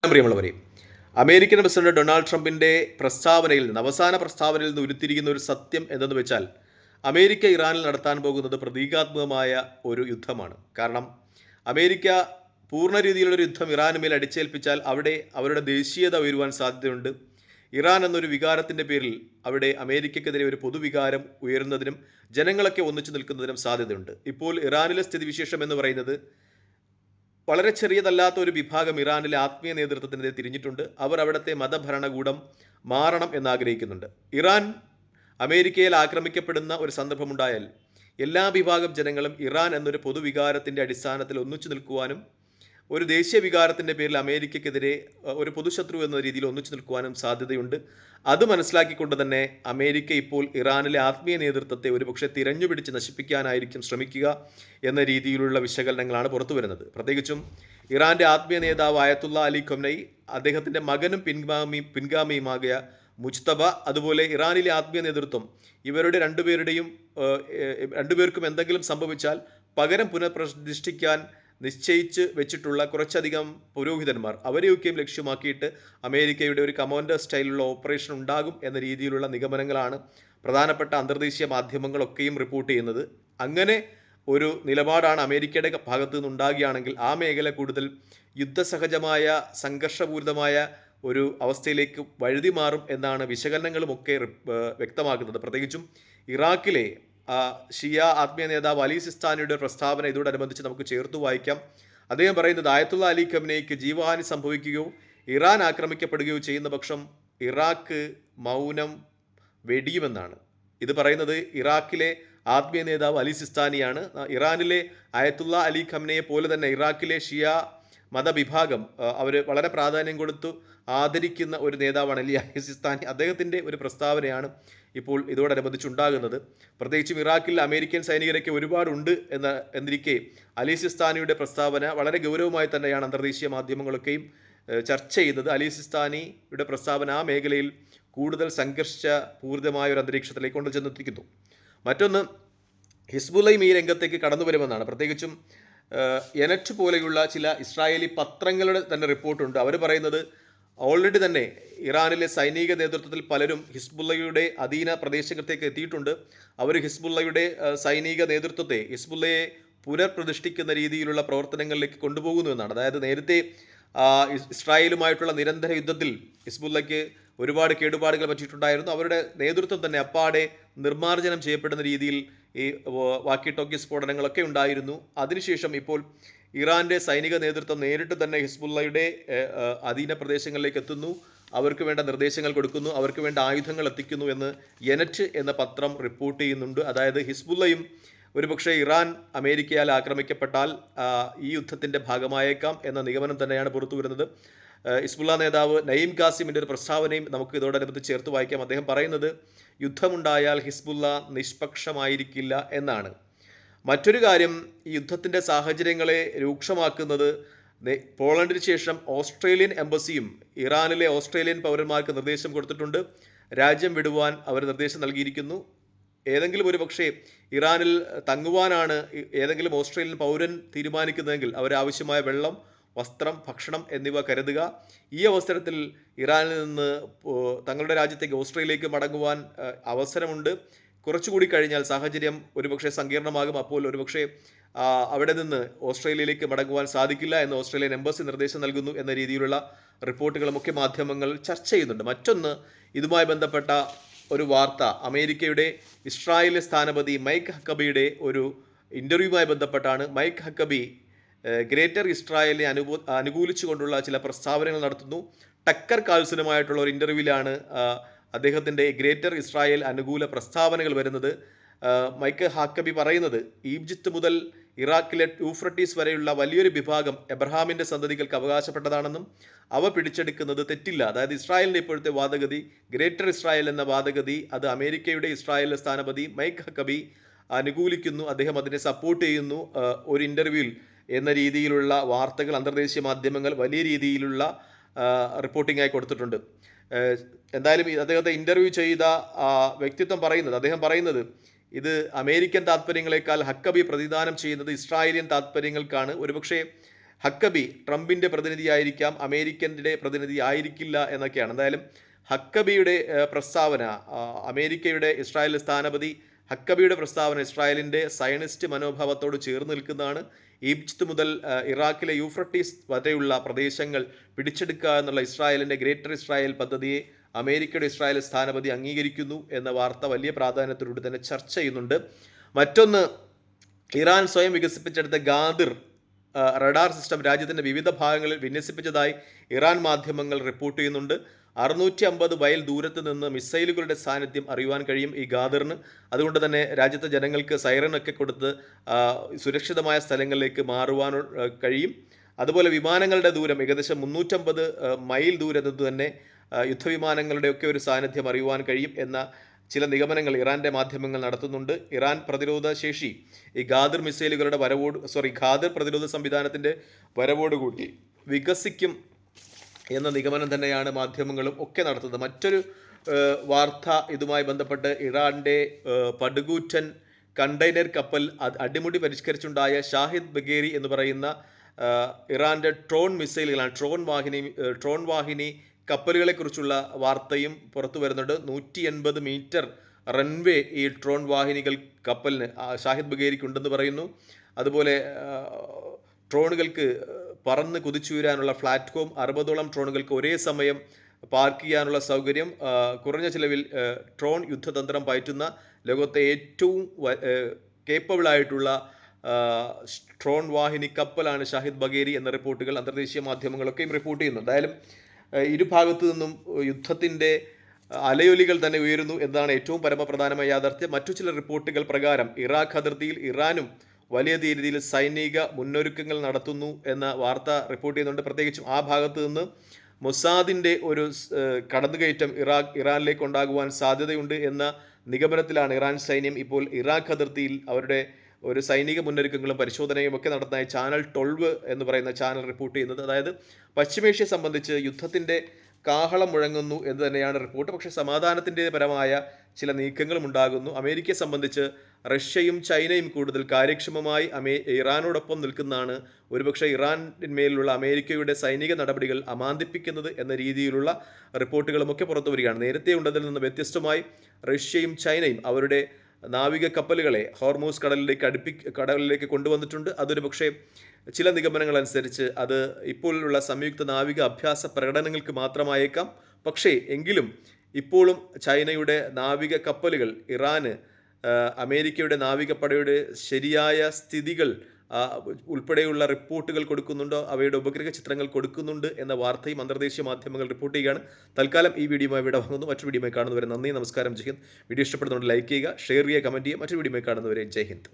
പ്രിയമുള്ളവരെ, American president Donald ട്രംപിന്റെ പ്രസ്താവനയിൽ നിന്ന് അവസാന പ്രസ്താവനയിൽ നിന്ന് ഉരുത്തിരിക്കുന്ന ഒരു സത്യം എന്തെന്ന് വെച്ചാൽ അമേരിക്ക ഇറാനിൽ നടത്താൻ പോകുന്നത് പ്രതീകാത്മകമായ ഒരു യുദ്ധമാണ്. കാരണം അമേരിക്ക പൂർണ്ണ രീതിയിലുള്ള ഒരു യുദ്ധം ഇറാന് മേൽ അടിച്ചേൽപ്പിച്ചാൽ അവിടെ അവരുടെ ദേശീയത ഉയരുവാൻ സാധ്യതയുണ്ട്. ഇറാൻ എന്നൊരു വികാരത്തിൻ്റെ പേരിൽ അവിടെ അമേരിക്കക്കെതിരെ ഒരു പൊതുവികാരം ഉയരുന്നതിനും ജനങ്ങളൊക്കെ ഒന്നിച്ചു നിൽക്കുന്നതിനും സാധ്യതയുണ്ട്. ഇപ്പോൾ ഇറാനിലെ സ്ഥിതിവിശേഷം എന്ന് പറയുന്നത് വളരെ ചെറിയതല്ലാത്ത ഒരു വിഭാഗം ഇറാനിലെ ആത്മീയ നേതൃത്വത്തിനെതിരെ തിരിഞ്ഞിട്ടുണ്ട്. അവർ അവിടുത്തെ മതഭരണകൂടം മാറണം എന്നാഗ്രഹിക്കുന്നുണ്ട്. ഇറാൻ അമേരിക്കയിൽ ആക്രമിക്കപ്പെടുന്ന ഒരു സന്ദർഭമുണ്ടായാൽ എല്ലാ വിഭാഗം ജനങ്ങളും ഇറാൻ എന്നൊരു പൊതുവികാരത്തിൻ്റെ അടിസ്ഥാനത്തിൽ ഒന്നിച്ചു നിൽക്കുവാനും ഒരു ദേശീയ വികാരത്തിൻ്റെ പേരിൽ അമേരിക്കക്കെതിരെ ഒരു പൊതുശത്രു എന്ന രീതിയിൽ ഒന്നിച്ചു നിൽക്കുവാനും സാധ്യതയുണ്ട്. അത് മനസ്സിലാക്കിക്കൊണ്ട് തന്നെ അമേരിക്ക ഇപ്പോൾ ഇറാനിലെ ആത്മീയ നേതൃത്വത്തെ ഒരുപക്ഷെ തിരഞ്ഞുപിടിച്ച് നശിപ്പിക്കാനായിരിക്കും ശ്രമിക്കുക എന്ന രീതിയിലുള്ള വിശകലനങ്ങളാണ് പുറത്തു വരുന്നത്. പ്രത്യേകിച്ചും ഇറാൻ്റെ ആത്മീയ നേതാവ് ആയത്തുള്ള അലി ഖൊമനയി, അദ്ദേഹത്തിൻ്റെ മകനും പിൻഗാമിയുമാകിയ മുജ്തബ, അതുപോലെ ഇറാനിലെ ആത്മീയ നേതൃത്വം, ഇവരുടെ രണ്ടുപേർക്കും എന്തെങ്കിലും സംഭവിച്ചാൽ പകരം പുനഃപ്രതിഷ്ഠിക്കാൻ നിശ്ചയിച്ച് വെച്ചിട്ടുള്ള കുറച്ചധികം പുരോഹിതന്മാർ, അവരെയൊക്കെയും ലക്ഷ്യമാക്കിയിട്ട് അമേരിക്കയുടെ ഒരു കമാൻഡർ സ്റ്റൈലുള്ള ഓപ്പറേഷൻ ഉണ്ടാകും എന്ന രീതിയിലുള്ള നിഗമനങ്ങളാണ് പ്രധാനപ്പെട്ട അന്തർദേശീയ മാധ്യമങ്ങളൊക്കെയും റിപ്പോർട്ട് ചെയ്യുന്നത്. അങ്ങനെ ഒരു നിലപാടാണ് അമേരിക്കയുടെ ഭാഗത്തു നിന്നുണ്ടാകുകയാണെങ്കിൽ ആ മേഖല കൂടുതൽ യുദ്ധസഹജമായ സംഘർഷപൂരിതമായ ഒരു അവസ്ഥയിലേക്ക് വഴുതി മാറും എന്നാണ് വിശകലനങ്ങളുമൊക്കെ വ്യക്തമാക്കുന്നത്. പ്രത്യേകിച്ചും ഇറാഖിലെ ഷിയ ആത്മീയ നേതാവ് അലി സിസ്താനിയുടെ പ്രസ്താവന ഇതോടനുബന്ധിച്ച് നമുക്ക് ചേർത്ത് വായിക്കാം. അദ്ദേഹം പറയുന്നത്, ആയത്തുള്ള അലി ഖമനയ്ക്ക് ജീവഹാനി സംഭവിക്കുകയോ ഇറാൻ ആക്രമിക്കപ്പെടുകയോ ചെയ്യുന്ന പക്ഷം ഇറാഖ് മൗനം വെടിയുമെന്നാണ്. ഇത് പറയുന്നത് ഇറാഖിലെ ആത്മീയ നേതാവ് അലി സിസ്താനിയാണ്. ഇറാനിലെ ആയത്തുള്ള അലി ഖമനയെ പോലെ തന്നെ ഇറാഖിലെ ഷിയ മതവിഭാഗം അവർ വളരെ പ്രാധാന്യം കൊടുത്തു ആദരിക്കുന്ന ഒരു നേതാവാണ് അലി സിസ്താനി. അദ്ദേഹത്തിൻ്റെ ഒരു പ്രസ്താവനയാണ് ഇപ്പോൾ ഇതോടനുബന്ധിച്ചുണ്ടാകുന്നത്. പ്രത്യേകിച്ചും ഇറാഖിൽ അമേരിക്കൻ സൈനികരൊക്കെ ഒരുപാടുണ്ട് എന്നിരിക്കെ അലി സിസ്താനിയുടെ പ്രസ്താവന വളരെ ഗൗരവമായി തന്നെയാണ് അന്തർദേശീയ മാധ്യമങ്ങളൊക്കെയും ചർച്ച ചെയ്തത്. അലി സിസ്താനിയുടെ പ്രസ്താവന ആ മേഖലയിൽ കൂടുതൽ സംഘർഷപൂരിതമായ ഒരു അന്തരീക്ഷത്തിലേക്ക് കൊണ്ടു ചെന്നെത്തിക്കുന്നു. മറ്റൊന്ന്, ഹിസ്ബുള്ളയും ഈ രംഗത്തേക്ക് കടന്നു വരുമെന്നാണ്. പ്രത്യേകിച്ചും എനറ്റ് പോലെയുള്ള ചില ഇസ്രായേലി പത്രങ്ങളുടെ തന്നെ റിപ്പോർട്ടുണ്ട്. അവർ പറയുന്നത് ഓൾറെഡി തന്നെ ഇറാനിലെ സൈനിക നേതൃത്വത്തിൽ പലരും ഹിസ്ബുള്ളയുടെ അധീന പ്രദേശത്തേക്ക് എത്തിയിട്ടുണ്ട്. അവർ ഹിസ്ബുള്ളയുടെ സൈനിക നേതൃത്വത്തെ, ഹിസ്ബുള്ളയെ പുനഃപ്രതിഷ്ഠിക്കുന്ന രീതിയിലുള്ള പ്രവർത്തനങ്ങളിലേക്ക് കൊണ്ടുപോകുന്നു എന്നാണ്. അതായത് നേരത്തെ ഇസ്രായേലുമായിട്ടുള്ള നിരന്തര യുദ്ധത്തിൽ ഹിസ്ബുള്ളയ്ക്ക് ഒരുപാട് കേടുപാടുകൾ പറ്റിയിട്ടുണ്ടായിരുന്നു. അവരുടെ നേതൃത്വം തന്നെ അപ്പാടെ നിർമ്മാർജ്ജനം ചെയ്യപ്പെടുന്ന രീതിയിൽ ഈ വാക്കി ടോക്കി സ്ഫോടനങ്ങളൊക്കെ ഉണ്ടായിരുന്നു. അതിനുശേഷം ഇപ്പോൾ ഇറാൻ്റെ സൈനിക നേതൃത്വം നേരിട്ട് തന്നെ ഹിസ്ബുള്ളയുടെ അധീന പ്രദേശങ്ങളിലേക്ക് എത്തുന്നു, അവർക്ക് വേണ്ട നിർദ്ദേശങ്ങൾ കൊടുക്കുന്നു, അവർക്ക് വേണ്ട ആയുധങ്ങൾ എത്തിക്കുന്നു എന്ന് എനറ്റ് എന്ന പത്രം റിപ്പോർട്ട് ചെയ്യുന്നുണ്ട്. അതായത് ഹിസ്ബുള്ളയും ഒരുപക്ഷെ ഇറാൻ അമേരിക്കയാൽ ആക്രമിക്കപ്പെട്ടാൽ ഈ യുദ്ധത്തിൻ്റെ ഭാഗമായേക്കാം എന്ന നിഗമനം തന്നെയാണ് പുറത്തു വരുന്നത്. ഹിസ്ബുള്ള നേതാവ് നയീം ഖാസിമിൻ്റെ ഒരു പ്രസ്താവനയും നമുക്ക് ഇതോടനുബന്ധിച്ച് ചേർത്ത് വായിക്കാം. അദ്ദേഹം പറയുന്നത്, യുദ്ധമുണ്ടായാൽ ഹിസ്ബുള്ള നിഷ്പക്ഷമായിരിക്കില്ല എന്നാണ്. മറ്റൊരു കാര്യം, ഈ യുദ്ധത്തിൻ്റെ സാഹചര്യങ്ങളെ രൂക്ഷമാക്കുന്നത് പോളണ്ടിന് ശേഷം ഓസ്ട്രേലിയൻ എംബസിയും ഇറാനിലെ ഓസ്ട്രേലിയൻ പൗരന്മാർക്ക് നിർദ്ദേശം കൊടുത്തിട്ടുണ്ട്. രാജ്യം വിടുവാൻ അവർ നിർദ്ദേശം നൽകിയിരിക്കുന്നു. ഏതെങ്കിലും ഒരു പക്ഷേ ഇറാനിൽ തങ്ങുവാനാണ് ഏതെങ്കിലും ഓസ്ട്രേലിയൻ പൗരൻ തീരുമാനിക്കുന്നതെങ്കിൽ അവരാവശ്യമായ വെള്ളം, വസ്ത്രം, ഭക്ഷണം എന്നിവ കരുതുക. ഈ അവസരത്തിൽ ഇറാനിൽ നിന്ന് തങ്ങളുടെ രാജ്യത്തേക്ക് ഓസ്ട്രേലിയയിലേക്ക് മടങ്ങുവാൻ അവസരമുണ്ട്. കുറച്ചുകൂടി കഴിഞ്ഞാൽ സാഹചര്യം ഒരുപക്ഷെ സങ്കീർണമാകും. അപ്പോൾ ഒരുപക്ഷെ അവിടെ നിന്ന് ഓസ്ട്രേലിയയിലേക്ക് മടങ്ങുവാൻ സാധിക്കില്ല എന്ന് ഓസ്ട്രേലിയൻ എംബസി നിർദ്ദേശം നൽകുന്നു എന്ന രീതിയിലുള്ള റിപ്പോർട്ടുകൾ മുഖ്യ മാധ്യമങ്ങൾ ചർച്ച ചെയ്യുന്നുണ്ട്. മറ്റൊന്ന്, ഇതുമായി ബന്ധപ്പെട്ട ഒരു വാർത്ത, അമേരിക്കയുടെ ഇസ്രായേലിലെ സ്ഥാനപതി മൈക്ക് ഹക്കബിയുടെ ഒരു ഇൻ്റർവ്യൂവുമായി ബന്ധപ്പെട്ടാണ്. മൈക്ക് ഹക്കബി ഗ്രേറ്റർ ഇസ്രായേലിനെ അനുകൂലിച്ചുകൊണ്ടുള്ള ചില പ്രസ്താവനകൾ നടത്തുന്നു. ടക്കർ കാൾസനുമായിട്ടുള്ള ഒരു ഇൻ്റർവ്യൂവിലാണ് അദ്ദേഹത്തിൻ്റെ ഗ്രേറ്റർ ഇസ്രായേൽ അനുകൂല പ്രസ്താവനകൾ വരുന്നത്. മൈക്ക് ഹാക്കബി പറയുന്നത്, ഈജിപ്ത് മുതൽ ഇറാഖിലെ യൂഫ്രട്ടീസ് വരെയുള്ള വലിയൊരു വിഭാഗം എബ്രഹാമിൻ്റെ സന്തതികൾക്ക് അവകാശപ്പെട്ടതാണെന്നും അവ പിടിച്ചെടുക്കുന്നത് തെറ്റില്ല. അതായത് ഇസ്രായേലിൻ്റെ ഇപ്പോഴത്തെ വാദഗതി, ഗ്രേറ്റർ ഇസ്രായേൽ എന്ന വാദഗതി, അത് അമേരിക്കയുടെ ഇസ്രായേലിലെ സ്ഥാനപതി മൈക്ക് ഹക്കബി അനുകൂലിക്കുന്നു, അദ്ദേഹം അതിനെ സപ്പോർട്ട് ചെയ്യുന്നു ഒരു ഇൻ്റർവ്യൂവിൽ എന്ന രീതിയിലുള്ള വാർത്തകൾ അന്തർദേശീയ മാധ്യമങ്ങൾ വലിയ രീതിയിലുള്ള റിപ്പോർട്ടിംഗായി കൊടുത്തിട്ടുണ്ട്. എന്തായാലും അദ്ദേഹത്തെ ഇൻ്റർവ്യൂ ചെയ്ത വ്യക്തിത്വം പറയുന്നത്, അദ്ദേഹം പറയുന്നത്, ഇത് അമേരിക്കൻ താല്പര്യങ്ങളെക്കാൾ ഹക്കബി പ്രതിദാനം ചെയ്യുന്നത് ഇസ്രായേലിയൻ താല്പര്യങ്ങൾക്കാണ്. ഒരുപക്ഷെ ഹക്കബി ട്രംപിൻ്റെ പ്രതിനിധിയായിരിക്കാം, അമേരിക്കൻ്റെ പ്രതിനിധി ആയിരിക്കില്ല എന്നൊക്കെയാണ്. എന്തായാലും ഹക്കബിയുടെ പ്രസ്താവന, അമേരിക്കയുടെ ഇസ്രായേൽ സ്ഥാനപതി ഹക്കബിയുടെ പ്രസ്താവന ഇസ്രായേലിൻ്റെ സയനിസ്റ്റ് മനോഭാവത്തോട് ചേർന്ന് നിൽക്കുന്നതാണ്. ഈജിപ്ത് മുതൽ ഇറാഖിലെ യൂഫ്രട്ടീസ് വരെയുള്ള പ്രദേശങ്ങൾ പിടിച്ചെടുക്കുക എന്നുള്ള ഇസ്രായേലിൻ്റെ ഗ്രേറ്റർ ഇസ്രായേൽ പദ്ധതിയെ അമേരിക്കയുടെ ഇസ്രായേൽ സ്ഥാനപതി അംഗീകരിക്കുന്നു എന്ന വാർത്ത വലിയ പ്രാധാന്യത്തോടുകൂടി തന്നെ ചർച്ച ചെയ്യുന്നുണ്ട്. മറ്റൊന്ന്, ഇറാൻ സ്വയം വികസിപ്പിച്ചെടുത്ത ഗാദിർ റഡാർ സിസ്റ്റം രാജ്യത്തിൻ്റെ വിവിധ ഭാഗങ്ങളിൽ വിന്യസിപ്പിച്ചതായി ഇറാൻ മാധ്യമങ്ങൾ റിപ്പോർട്ട് ചെയ്യുന്നുണ്ട്. 650 മൈൽ ദൂരത്ത് നിന്ന് മിസൈലുകളുടെ സാന്നിധ്യം അറിയുവാൻ കഴിയും ഈ ഗാദിറിന്. അതുകൊണ്ട് തന്നെ രാജ്യത്തെ ജനങ്ങൾക്ക് സൈറനൊക്കെ കൊടുത്ത് സുരക്ഷിതമായ സ്ഥലങ്ങളിലേക്ക് മാറുവാൻ കഴിയും. അതുപോലെ വിമാനങ്ങളുടെ ദൂരം ഏകദേശം 350 മൈൽ ദൂരത്ത് തന്നെ യുദ്ധവിമാനങ്ങളുടെയൊക്കെ ഒരു സാന്നിധ്യം അറിയുവാൻ കഴിയും എന്ന ചില നിഗമനങ്ങൾ ഇറാൻ്റെ മാധ്യമങ്ങൾ നടത്തുന്നുണ്ട്. ഇറാൻ പ്രതിരോധ ശേഷി ഈ ഗാദിർ മിസൈലുകളുടെ ഗാദിർ പ്രതിരോധ സംവിധാനത്തിൻ്റെ വരവോടുകൂടി വികസിക്കും എന്ന നിഗമനം തന്നെയാണ് മാധ്യമങ്ങളും ഒക്കെ നടത്തുന്നത്. മറ്റൊരു വാർത്ത ഇതുമായി ബന്ധപ്പെട്ട് ഇറാൻ്റെ പടുകൂറ്റൻ കണ്ടെയ്നർ കപ്പൽ അടിമുടി പരിഷ്കരിച്ചുണ്ടായ ഷാഹിദ് ബഗേരി എന്ന് പറയുന്ന ഇറാൻ്റെ ട്രോൺ മിസൈലുകളാണ്, ട്രോൺ വാഹിനി കപ്പലുകളെക്കുറിച്ചുള്ള വാർത്തയും പുറത്തു വരുന്നുണ്ട്. 180 മീറ്റർ റൺവേ ഈ ട്രോൺ വാഹിനികൾ കപ്പലിന് ഷാഹിദ് ബഗേരിക്ക് ഉണ്ടെന്ന് പറയുന്നു. അതുപോലെ ട്രോണുകൾക്ക് പറന്ന് കുതിച്ചുയരാനുള്ള പ്ലാറ്റ്ഫോം, 60ഓളം ട്രോണുകൾക്ക് ഒരേ സമയം പാർക്ക് ചെയ്യാനുള്ള സൗകര്യം, കുറഞ്ഞ ചിലവിൽ ട്രോൺ യുദ്ധതന്ത്രം പയറ്റുന്ന ലോകത്തെ ഏറ്റവും കേപ്പബിളായിട്ടുള്ള ട്രോൺ വാഹിനി കപ്പലാണ് ഷാഹിദ് ബഗേരി എന്ന റിപ്പോർട്ടുകൾ അന്തർദേശീയ മാധ്യമങ്ങളൊക്കെയും റിപ്പോർട്ട് ചെയ്യുന്നു. എന്തായാലും ഇരുഭാഗത്തു നിന്നും യുദ്ധത്തിൻ്റെ അലയൊലികൾ തന്നെ ഉയരുന്നു എന്നതാണ് ഏറ്റവും പരമപ്രധാനമായ യാഥാർത്ഥ്യം. മറ്റു ചില റിപ്പോർട്ടുകൾ പ്രകാരം ഇറാഖ് അതിർത്തിയിൽ ഇറാനും വലിയ രീതിയിൽ സൈനിക മുന്നൊരുക്കങ്ങൾ നടത്തുന്നു എന്ന വാർത്ത റിപ്പോർട്ട് ചെയ്യുന്നുണ്ട്. പ്രത്യേകിച്ചും ആ ഭാഗത്ത് നിന്ന് മൊസാദിൻ്റെ ഒരു കടന്നുകയറ്റം ഇറാനിലേക്ക് ഉണ്ടാകുവാൻ സാധ്യതയുണ്ട് എന്ന നിഗമനത്തിലാണ് ഇറാൻ സൈന്യം ഇപ്പോൾ ഇറാഖ് അതിർത്തിയിൽ അവരുടെ ഒരു സൈനിക മുന്നൊരുക്കങ്ങളും പരിശോധനയും ഒക്കെ നടത്തുന്നതായി ചാനൽ 12 എന്ന് പറയുന്ന ചാനൽ റിപ്പോർട്ട് ചെയ്യുന്നത്. അതായത് പശ്ചിമേഷ്യയെ സംബന്ധിച്ച് യുദ്ധത്തിൻ്റെ കാഹളം മുഴങ്ങുന്നു എന്ന് തന്നെയാണ് റിപ്പോർട്ട്. പക്ഷേ സമാധാനത്തിൻ്റെ പരമായ ചില നീക്കങ്ങളും ഉണ്ടാകുന്നു. അമേരിക്കയെ സംബന്ധിച്ച് റഷ്യയും ചൈനയും കൂടുതൽ കാര്യക്ഷമമായി ഇറാനോടൊപ്പം നിൽക്കുന്നതാണ് ഒരുപക്ഷെ ഇറാനിന്മേലുള്ള അമേരിക്കയുടെ സൈനിക നടപടികൾ അമാന്തിപ്പിക്കുന്നത് എന്ന രീതിയിലുള്ള റിപ്പോർട്ടുകളുമൊക്കെ പുറത്തു വരികയാണ്. നേരത്തെ ഉണ്ടതിൽ നിന്ന് വ്യത്യസ്തമായി റഷ്യയും ചൈനയും അവരുടെ നാവിക കപ്പലുകളെ ഹോർമൂസ് കടലിലേക്ക് കൊണ്ടുവന്നിട്ടുണ്ട്. അതൊരു പക്ഷേ ചില നിഗമനങ്ങൾ അനുസരിച്ച് അത് ഇപ്പോഴുള്ള സംയുക്ത നാവിക അഭ്യാസ പ്രകടനങ്ങൾക്ക് മാത്രമായേക്കാം. പക്ഷേ എങ്കിലും ഇപ്പോഴും ചൈനയുടെ നാവിക കപ്പലുകൾ ഇറാന് അമേരിക്കയുടെ നാവികപ്പടയുടെ ശരിയായ സ്ഥിതികൾ ഉൾപ്പെടെയുള്ള റിപ്പോർട്ടുകൾ കൊടുക്കുന്നുണ്ടോ, അവയുടെ ഉപഗ്രഹ ചിത്രങ്ങൾ കൊടുക്കുന്നുണ്ട് എന്ന വാർത്തയും അന്തർദേശീയ മാധ്യമങ്ങൾ റിപ്പോർട്ട് ചെയ്യുകയാണ്. തൽക്കാലം ഈ വീഡിയോയുമായി ഇവിടെ വാങ്ങുന്നു. മറ്റൊരു വീഡിയോയുമായി കാണുന്നവരെ നന്ദി, നമസ്കാരം, ജയ് ഹിന്ദ്. വീഡിയോ ഇഷ്ടപ്പെടുന്നതുകൊണ്ട് ലൈക്ക് ചെയ്യുക, ഷെയർ ചെയ്യുക, കമൻറ്റ് ചെയ്യുക. മറ്റൊരു വീഡിയോയുമായി കാണുന്നവരെ ജയ് ഹിന്ദ്.